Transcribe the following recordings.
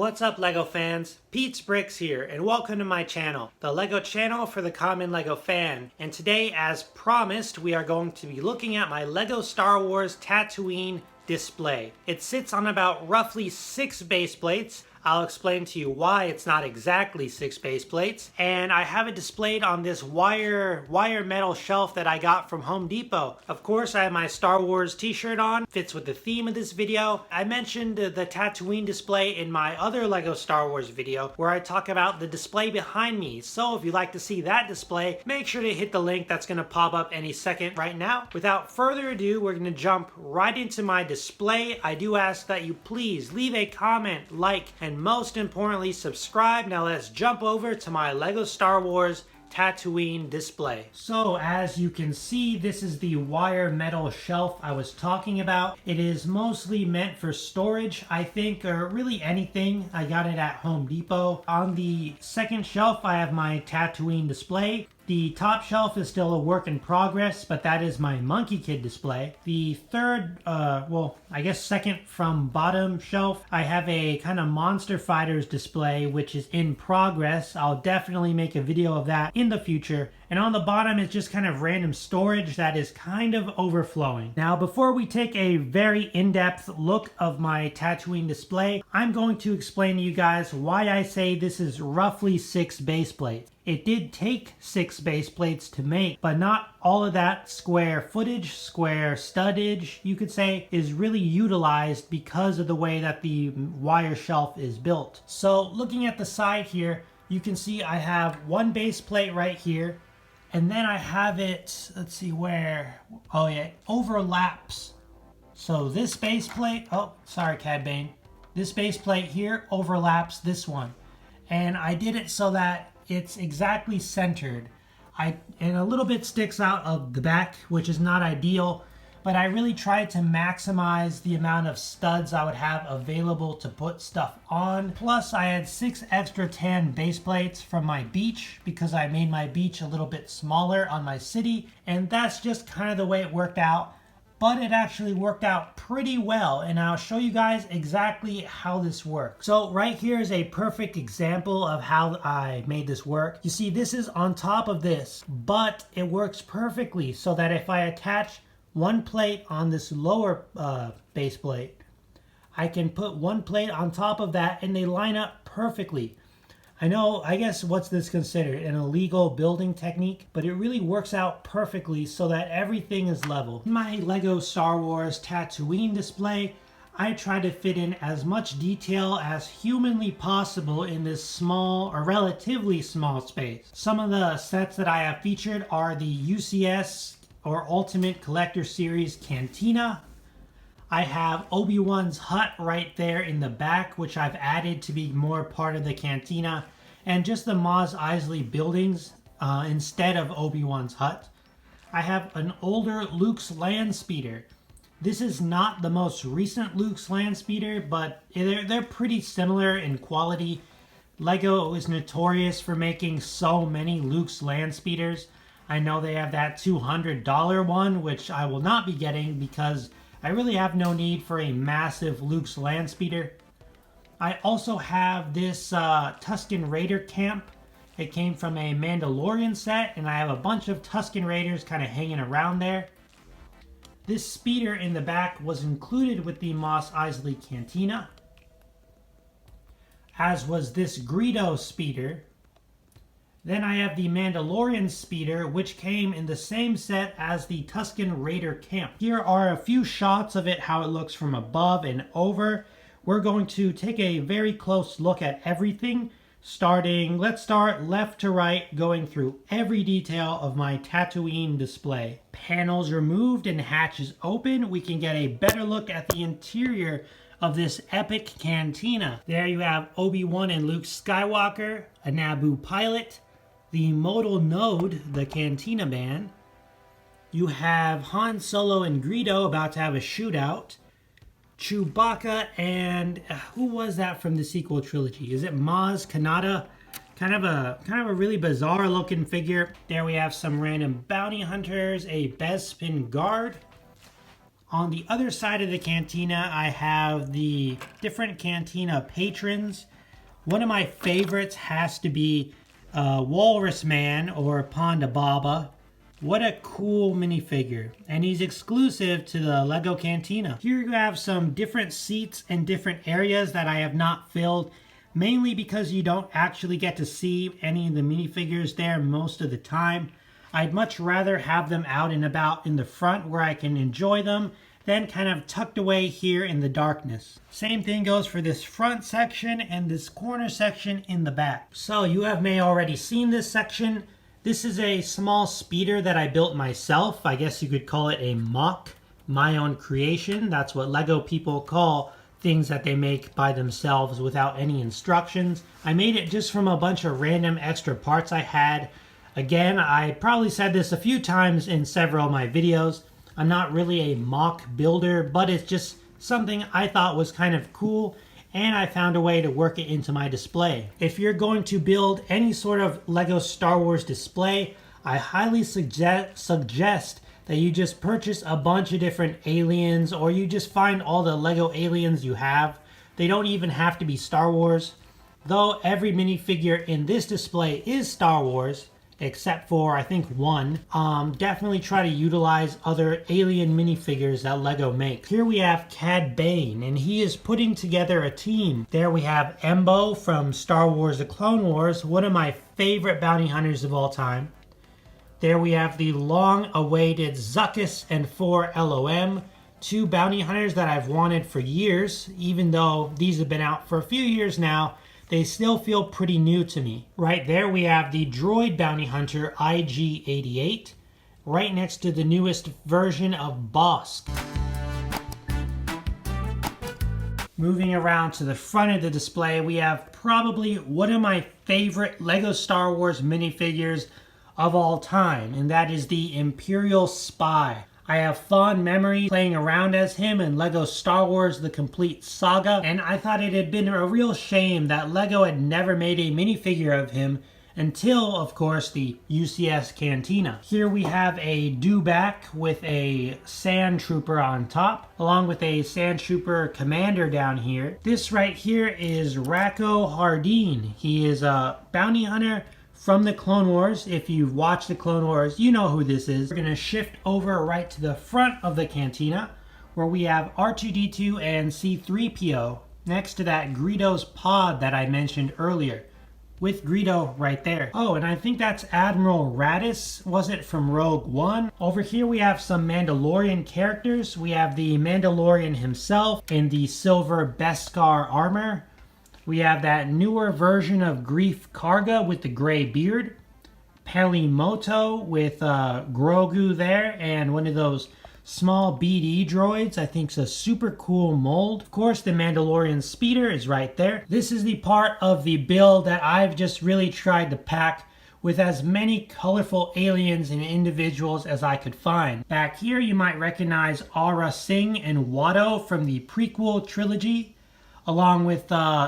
What's up LEGO fans? Pete's Bricks here and welcome to my channel, the LEGO channel for the common LEGO fan. And today, as promised, we are going to be looking at my LEGO Star Wars Tatooine display. It sits on about roughly 6 base plates. I'll explain to you why it's not exactly 6 base plates. And I have it displayed on this wire metal shelf that I got from Home Depot. Of course, I have my Star Wars t-shirt on. Fits with the theme of this video. I mentioned the Tatooine display in my other LEGO Star Wars video where I talk about the display behind me. So if you'd like to see that display, make sure to hit the link that's going to pop up any second right now. Without further ado, we're going to jump right into my display. I do ask that you please leave a comment, like, and most importantly, subscribe. Now let's jump over to my LEGO Star Wars Tatooine display. So as you can see, this is the wire metal shelf I was talking about. It is mostly meant for storage, I think, or really anything. I got it at Home Depot. On the second shelf, I have my Tatooine display. The top shelf is still a work in progress, but that is my Monkey Kid display. The third, I guess second from bottom shelf, I have a kind of Monster Fighters display, which is in progress. I'll definitely make a video of that in the future. And on the bottom is just kind of random storage that is kind of overflowing. Now, before we take a very in-depth look of my Tatooine display, I'm going to explain to you guys why I say this is roughly 6 base plates. It did take 6 base plates to make, but not all of that square footage, square studdage, you could say, is really utilized because of the way that the wire shelf is built. So looking at the side here, you can see I have one base plate right here, and then I have it, let's see where, oh yeah, it overlaps. So this base plate, oh, sorry Cad Bane. This base plate here overlaps this one. And I did it so that it's exactly centered. And a little bit sticks out of the back, which is not ideal, but I really tried to maximize the amount of studs I would have available to put stuff on. Plus, I had 6 extra tan base plates from my beach because I made my beach a little bit smaller on my city, and that's just kind of the way it worked out. But it actually worked out pretty well, and I'll show you guys exactly how this works. So right here is a perfect example of how I made this work. You see, this is on top of this, but it works perfectly so that if I attach one plate on this lower base plate, I can put one plate on top of that and they line up perfectly. I know, I guess what's this considered? An illegal building technique, but it really works out perfectly so that everything is level. In my LEGO Star Wars Tatooine display, I try to fit in as much detail as humanly possible in this small or relatively small space. Some of the sets that I have featured are the UCS or Ultimate Collector Series Cantina. I have Obi-Wan's hut right there in the back, which I've added to be more part of the cantina, and just the Mos Eisley buildings instead of Obi-Wan's hut. I have an older Luke's land speeder. This is not the most recent Luke's land speeder, but they're pretty similar in quality. LEGO is notorious for making so many Luke's land speeders. I know they have that $200 one, which I will not be getting because I really have no need for a massive Luke's land speeder. I also have this Tusken Raider camp. It came from a Mandalorian set, and I have a bunch of Tusken Raiders kind of hanging around there. This speeder in the back was included with the Mos Eisley Cantina, as was this Greedo speeder. Then I have the Mandalorian speeder, which came in the same set as the Tusken Raider camp. Here are a few shots of it, how it looks from above and over. We're going to take a very close look at everything, let's start left to right, going through every detail of my Tatooine display. Panels removed and hatches open, we can get a better look at the interior of this epic cantina. There you have Obi-Wan and Luke Skywalker, a Naboo pilot, the modal node, the cantina man. You have Han Solo and Greedo about to have a shootout. Chewbacca and who was that from the sequel trilogy? Is it Maz Kanata? Kind of a really bizarre looking figure. There we have some random bounty hunters, a Bespin guard. On the other side of the cantina, I have the different cantina patrons. One of my favorites has to be Walrus Man or Ponda Baba. What a cool minifigure. And he's exclusive to the LEGO Cantina. Here you have some different seats and different areas that I have not filled, mainly because you don't actually get to see any of the minifigures there most of the time. I'd much rather have them out and about in the front where I can enjoy them than kind of tucked away here in the darkness. Same thing goes for this front section and this corner section in the back. So you may already seen this section. This is a small speeder that I built myself. I guess you could call it a mock, my own creation. That's what LEGO people call things that they make by themselves without any instructions. I made it just from a bunch of random extra parts I had. Again, I probably said this a few times in several of my videos. I'm not really a mock builder, but it's just something I thought was kind of cool, and I found a way to work it into my display. If you're going to build any sort of LEGO Star Wars display, I highly suggest that you just purchase a bunch of different aliens, or you just find all the LEGO aliens you have. They don't even have to be Star Wars. Though every minifigure in this display is Star Wars, except for, I think, one. Definitely try to utilize other alien minifigures that LEGO makes. Here we have Cad Bane, and he is putting together a team. There we have Embo from Star Wars The Clone Wars, one of my favorite bounty hunters of all time. There we have the long-awaited Zuckuss and 4 LOM, two bounty hunters that I've wanted for years. Even though these have been out for a few years now, they still feel pretty new to me. Right there we have the droid bounty hunter IG-88, right next to the newest version of Bosk. Moving around to the front of the display, we have probably one of my favorite LEGO Star Wars minifigures of all time, and that is the Imperial Spy. I have fond memory playing around as him in LEGO Star Wars The Complete Saga, and I thought it had been a real shame that LEGO had never made a minifigure of him until, of course, the UCS Cantina. Here we have a dewback with a sand trooper on top, along with a sand trooper commander down here. This right here is Racco Hardeen. He is a bounty hunter from the Clone Wars. If you've watched the Clone Wars, you know who this is. We're going to shift over right to the front of the cantina, where we have R2-D2 and C-3PO next to that Greedo's pod that I mentioned earlier, with Greedo right there. Oh, and I think that's Admiral Raddus, was it, from Rogue One? Over here we have some Mandalorian characters. We have the Mandalorian himself in the silver Beskar armor. We have that newer version of Greef Karga with the gray beard. Pelimoto with Grogu there, and one of those small BD droids. I think it's a super cool mold. Of course, the Mandalorian speeder is right there. This is the part of the build that I've just really tried to pack with as many colorful aliens and individuals as I could find. Back here, you might recognize Aura Singh and Watto from the prequel trilogy, along with,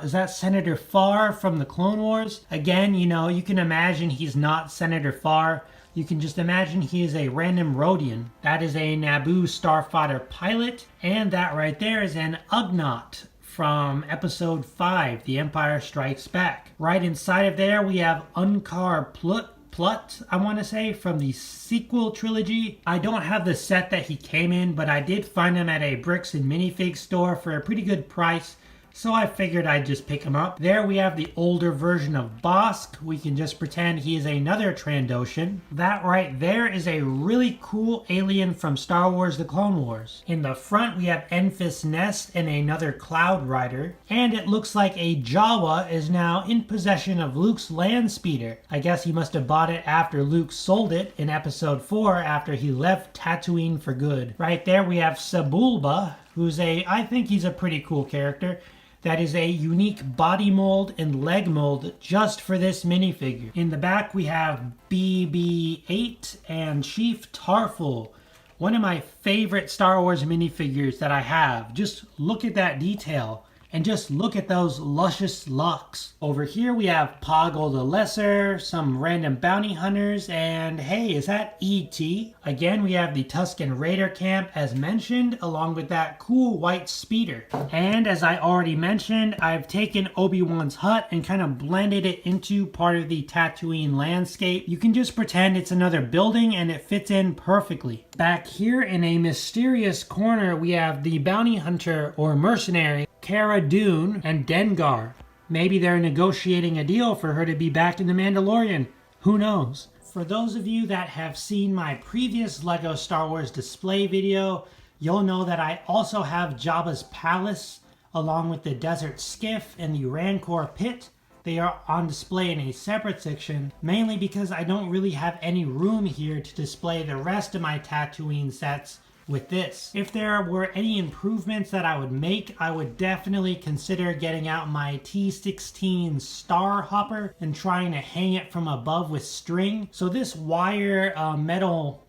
is that Senator Farr from the Clone Wars? Again, you know, you can imagine he's not Senator Farr. You can just imagine he is a random Rhodian. That is a Naboo starfighter pilot. And that right there is an Ugnaught from Episode 5, The Empire Strikes Back. Right inside of there, we have Unkar Plutt, I want to say, from the sequel trilogy. I don't have the set that he came in, but I did find him at a Bricks and Minifig store for a pretty good price, so I figured I'd just pick him up. There we have the older version of Bosk. We can just pretend he is another Trandoshan. That right there is a really cool alien from Star Wars The Clone Wars. In the front we have Enfys Nest and another Cloud Rider. And it looks like a Jawa is now in possession of Luke's land speeder. I guess he must have bought it after Luke sold it in Episode 4 after he left Tatooine for good. Right there we have Sebulba, who's I think he's a pretty cool character. That is a unique body mold and leg mold just for this minifigure. In the back we have BB-8 and Chief Tarful, one of my favorite Star Wars minifigures that I have. Just look at that detail. And just look at those luscious locks. Over here we have Poggle the Lesser, some random bounty hunters, and hey, is that E.T.? Again, we have the Tusken Raider camp as mentioned, along with that cool white speeder. And as I already mentioned, I've taken Obi-Wan's hut and kind of blended it into part of the Tatooine landscape. You can just pretend it's another building and it fits in perfectly. Back here in a mysterious corner, we have the bounty hunter or mercenary, Cara Dune and Dengar. Maybe they're negotiating a deal for her to be back in The Mandalorian. Who knows? For those of you that have seen my previous LEGO Star Wars display video, you'll know that I also have Jabba's palace along with the desert skiff and the Rancor pit. They are on display in a separate section, mainly because I don't really have any room here to display the rest of my Tatooine sets with this. If there were any improvements that I would make, I would definitely consider getting out my T16 Star Hopper and trying to hang it from above with string. So this wire metal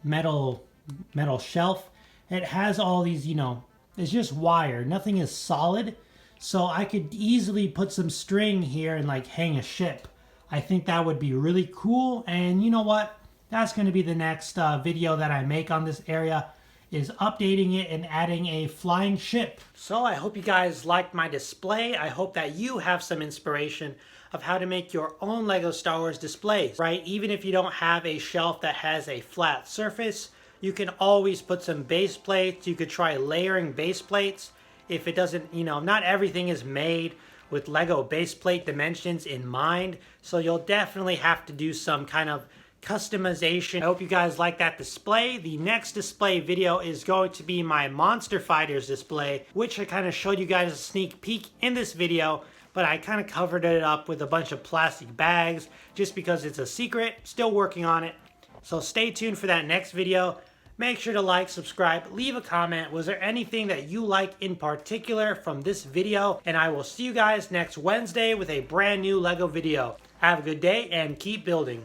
shelf, it has all these, it's just wire. Nothing is solid. So I could easily put some string here and like hang a ship. I think that would be really cool. And you know what? That's going to be the next video that I make on this area, is updating it and adding a flying ship. So I hope you guys liked my display. I hope that you have some inspiration of how to make your own LEGO Star Wars displays, right? Even if you don't have a shelf that has a flat surface, you can always put some base plates. You could try layering base plates. If it doesn't, not everything is made with LEGO base plate dimensions in mind. So you'll definitely have to do some kind of customization. I hope you guys like that display. The next display video is going to be my Monster Fighters display, which I kind of showed you guys a sneak peek in this video, but I kind of covered it up with a bunch of plastic bags just because it's a secret. Still working on it. So stay tuned for that next video. Make sure to like, subscribe, leave a comment. Was there anything that you like in particular from this video? And I will see you guys next Wednesday with a brand new LEGO video. Have a good day and keep building.